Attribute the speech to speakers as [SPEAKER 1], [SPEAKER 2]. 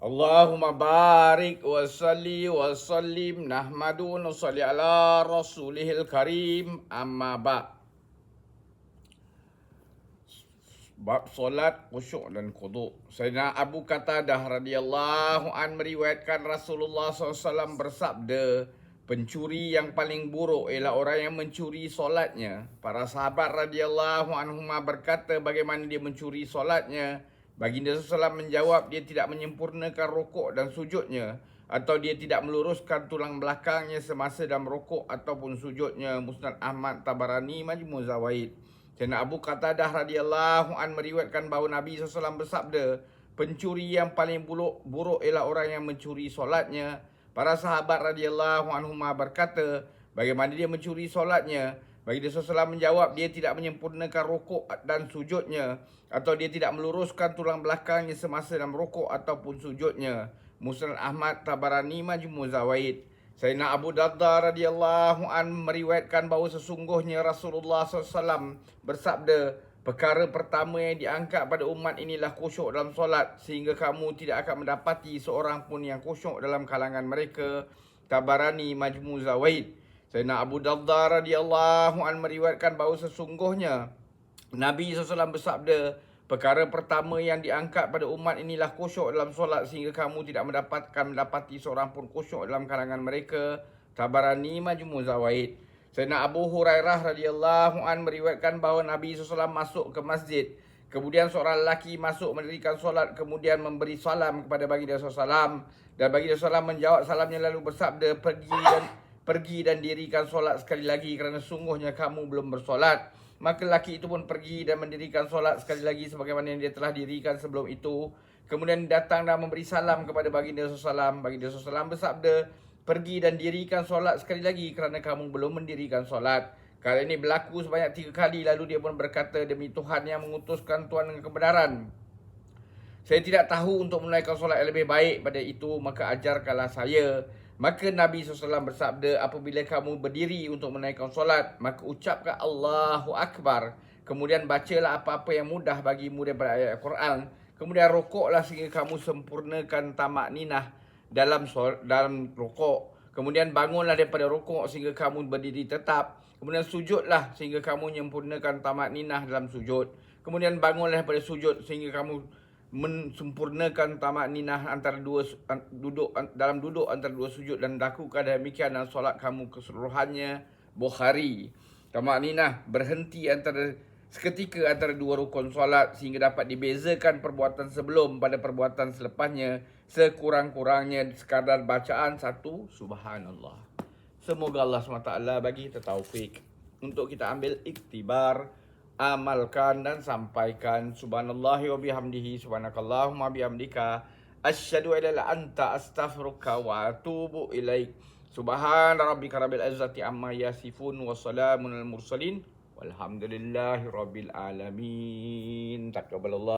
[SPEAKER 1] Allahumma barik wa salli wa sallim nahmadu nusalli ala rasulihil karim amma ba'. Bab solat khusyuk dan khudu'. Sayyidina Abu Qatadah radhiyallahu an meriwayatkan Rasulullah SAW bersabda, pencuri yang paling buruk ialah orang yang mencuri solatnya. Para sahabat radhiyallahu anhuma berkata, bagaimana dia mencuri solatnya? Baginda SAW menjawab, dia tidak menyempurnakan rukuk dan sujudnya, atau dia tidak meluruskan tulang belakangnya semasa dalam rukuk ataupun sujudnya. Musnad Ahmad, Tabarani, Majmu' Zawaid. Sayyidina Abu Qatadah radhiyallahu an meriwayatkan bahawa Nabi SAW bersabda, pencuri yang paling buruk ialah orang yang mencuri solatnya. Para sahabat radhiyallahu anhuma berkata, bagaimana dia mencuri solatnya? Baginda SAW menjawab, dia tidak menyempurnakan rukuk dan sujudnya, atau dia tidak meluruskan tulang belakangnya semasa dalam rukuk ataupun sujudnya. Musnad Ahmad, Tabarani, Majmu' Zawaid. Sayyidina Abu Darda radhiyallahu an meriwayatkan bahawa sesungguhnya Rasulullah SAW bersabda, perkara pertama yang diangkat pada umat inilah khusyuk dalam solat, sehingga kamu tidak akan mendapati seorang pun yang khusyuk dalam kalangan mereka. Tabarani, Majmu' Zawaid. Sayyidina Abu Darda radhiyallahu an meriwayatkan bahawa sesungguhnya Nabi SAW bersabda, perkara pertama yang diangkat pada umat inilah khusyuk dalam solat, sehingga kamu tidak mendapati seorang pun khusyuk dalam kalangan mereka. Tabarani, Majmu' Zawaid. Sayyidina Abu Hurairah radhiyallahu an meriwayatkan bahawa Nabi SAW masuk ke masjid. Kemudian seorang lelaki masuk mendirikan solat, kemudian memberi salam kepada baginda SAW. Dan baginda SAW menjawab salamnya lalu bersabda, pergi dan dirikan solat sekali lagi kerana sungguhnya kamu belum bersolat. Maka lelaki itu pun pergi dan mendirikan solat sekali lagi sebagaimana yang dia telah dirikan sebelum itu. Kemudian datang dan memberi salam kepada baginda SAW. Baginda SAW bersabda, pergi dan dirikan solat sekali lagi kerana kamu belum mendirikan solat. Kali ini berlaku sebanyak 3 kali, lalu dia pun berkata, demi Tuhan yang mengutuskan Tuhan dengan kebenaran, saya tidak tahu untuk menunaikan solat yang lebih baik pada itu, maka ajarkanlah saya. Maka Nabi SAW bersabda, apabila kamu berdiri untuk menaikkan solat, maka ucapkan Allahu Akbar. Kemudian bacalah apa-apa yang mudah bagimu daripada ayat Al-Quran. Kemudian rukuklah sehingga kamu sempurnakan tamak ninah dalam rukuk. Kemudian bangunlah daripada rukuk sehingga kamu berdiri tetap. Kemudian sujudlah sehingga kamu menyempurnakan tamak ninah dalam sujud. Kemudian bangunlah daripada sujud sehingga kamu mensempurnakan tamak ninah dalam duduk antara dua sujud, dan lakukan demikian dalam solat kamu keseluruhannya. Bukhari. Tamak ninah berhenti seketika antara dua rukun solat sehingga dapat dibezakan perbuatan sebelum pada perbuatan selepasnya, sekurang-kurangnya sekadar bacaan satu subhanallah. Semoga Allah SWT bagi kita taufik untuk kita ambil iktibar, amalkan dan sampaikan. Subhanallahi wa bihamdihi, subhanakallahumma bihamdika, asyhadu an la ilaha illa anta, astaghfiruka wa atubu ilaik. Subhana rabbika rabbil izzati amma yasifun wa salamun alal mursalin walhamdulillahi rabbil alamin. Taqabbalallah.